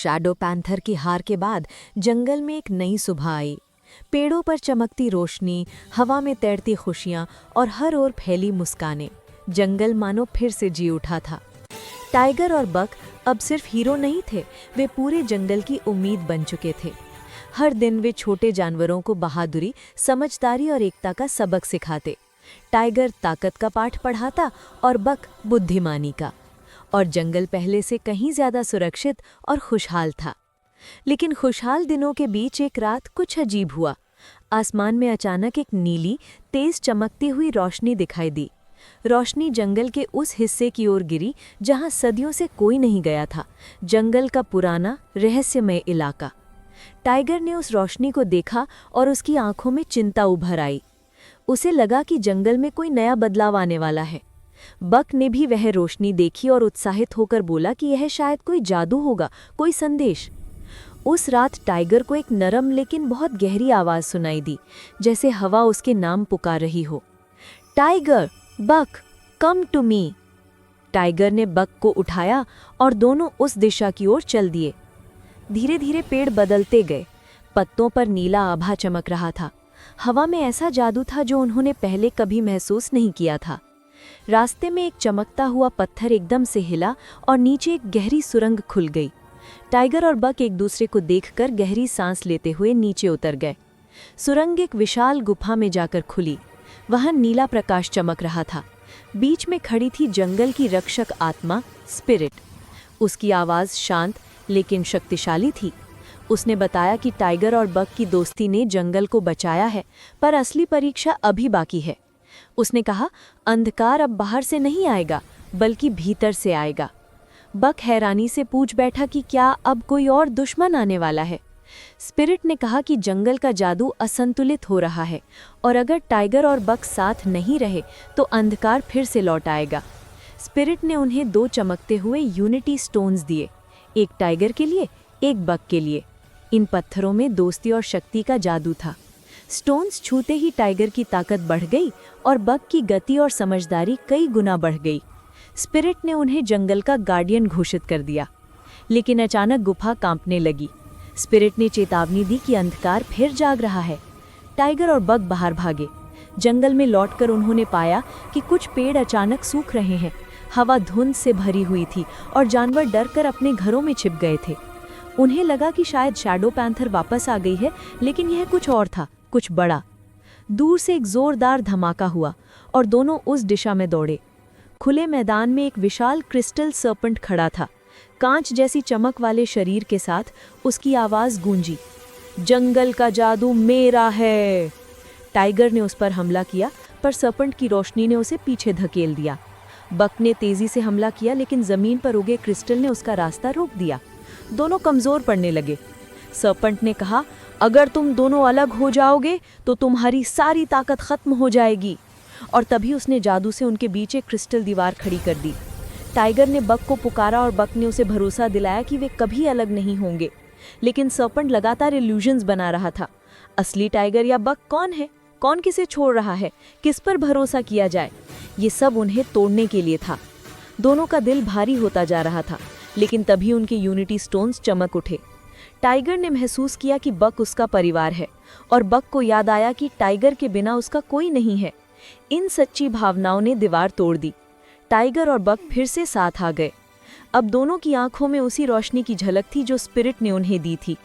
Shadow panther की हार के बाद जंगल में एक नई सुबह आई। पेड़ों पर चमकती रोशनी, हवा में तैरती खुशियां और हर ओर फैली मुस्कानें। जंगल मानो फिर से जी उठा था। टाइगर और बक अब सिर्फ हीरो नहीं थे, वे पूरे जंगल की उम्मीद बन चुके थे। हर दिन वे छोटे जानवरों को बहादुरी, समझदारी और एकता का सबक सिखाते। टाइगर ताकत का पाठ पढ़ाता और बक बुद्धिमानी का। और जंगल पहले से कहीं ज्यादा सुरक्षित और खुशहाल था। लेकिन खुशहाल दिनों के बीच एक रात कुछ अजीब हुआ। आसमान में अचानक एक नीली, तेज चमकती हुई रोशनी दिखाई दी। रोशनी जंगल के उस हिस्से की ओर गिरी जहां सदियों से कोई नहीं गया था, जंगल का पुराना रहस्यमय इलाका। टाइगर ने उस रोशनी को देखा और उसकी आंखों में चिंता उभर आई। उसे लगा कि जंगल में कोई नया बदलाव आने वाला है। बक ने भी वह रोशनी देखी और उत्साहित होकर बोला कि यह शायद कोई जादू होगा, कोई संदेश। उस रात टाइगर को एक नरम लेकिन बहुत गहरी आवाज सुनाई दी, जैसे हवा उसके नाम पुकार रही हो। Tiger, Buck, come to me. Tiger ने बक को उठाया और दोनों उस दिशा की ओर चल दिए। धीरे धीरे पेड़ बदलते गए। पत्तों पर नीला आभा चमक रहा था। हवा में ऐसा जादू था जो उन्होंने पहले कभी महसूस नहीं किया था। रास्ते में एक चमकता हुआ पत्थर एकदम से हिला और नीचे एक गहरी सुरंग खुल गई। टाइगर और बक एक दूसरे को देखकर गहरी सांस लेते हुए नीचे उतर गए। सुरंग एक विशाल गुफा में जाकर खुली। वहां नीला प्रकाश चमक रहा था। बीच में खड़ी थी जंगल की रक्षक आत्मा, स्पिरिट। उसकी आवाज शांत लेकिन शक्तिशाली थी। उसने बताया कि टाइगर और बक की दोस्ती ने जंगल को बचाया है, पर असली परीक्षा अभी बाकी है। उसने कहा, अंधकार अब बाहर से नहीं आएगा, बल्कि भीतर से आएगा। बक हैरानी से पूछ बैठा कि क्या अब कोई और दुश्मन आने वाला है। स्पिरिट ने कहा कि जंगल का जादू असंतुलित हो रहा है और अगर टाइगर और बक साथ नहीं रहे तो अंधकार फिर से लौट आएगा। स्पिरिट ने उन्हें 2 चमकते हुए यूनिटी स्टोन्स दिए, एक टाइगर के लिए, एक बक के लिए। इन पत्थरों में दोस्ती और शक्ति का जादू था। स्टोन्स छूते ही टाइगर की ताकत बढ़ गई और बक की गति और समझदारी कई गुना बढ़ गई। स्पिरिट ने उन्हें जंगल का गार्डियन घोषित कर दिया। लेकिन अचानक गुफा कांपने लगी। स्पिरिट ने चेतावनी दी कि अंधकार फिर जाग रहा है। टाइगर और बक बाहर भागे। जंगल में लौटकर उन्होंने पाया कि कुछ पेड़ अचानक सूख रहे हैं। हवा धुंध से भरी हुई थी और जानवर डरकर अपने घरों में छिप गए थे। उन्हें लगा कि शायद शैडो पैंथर वापस आ गई है, लेकिन यह कुछ और था, कुछ बड़ा। दूर से एक जोरदार धमाका हुआ और दोनों उस दिशा में दौड़े। खुले मैदान में एक विशाल क्रिस्टल सर्पेंट खड़ा था, कांच जैसी चमक वाले शरीर के साथ। उसकी आवाज गूंजी, जंगल का जादू मेरा है। टाइगर ने उस पर हमला किया, पर सर्पेंट की रोशनी ने उसे पीछे धकेल दिया। बक ने तेजी से हमला किया, लेकिन जमीन पर उगे क्रिस्टल ने उसका रास्ता रोक दिया। दोनों कमजोर पड़ने लगे। सर्पेंट ने कहा, अगर तुम दोनों अलग हो जाओगे तो तुम्हारी सारी ताकत खत्म हो जाएगी। और तभी उसने जादू से उनके बीच एक क्रिस्टल दीवार खड़ी कर दी। टाइगर ने बक को पुकारा और बक ने उसे भरोसा दिलाया कि वे कभी अलग नहीं होंगे। लेकिन सर्पेंट लगातार इल्यूजन्स बना रहा था। असली टाइगर या बक कौन है, कौन किसे छोड़ रहा है, किस पर भरोसा किया जाए, ये सब उन्हें तोड़ने के लिए था। दोनों का दिल भारी होता जा रहा था। लेकिन तभी उनके यूनिटी स्टोन्स चमक उठे। टाइगर ने महसूस किया कि बक उसका परिवार है और बक को याद आया कि टाइगर के बिना उसका कोई नहीं है। इन सच्ची भावनाओं ने दीवार तोड़ दी। टाइगर और बक फिर से साथ आ गए। अब दोनों की आंखों में उसी रोशनी की झलक थी जो स्पिरिट ने उन्हें दी थी।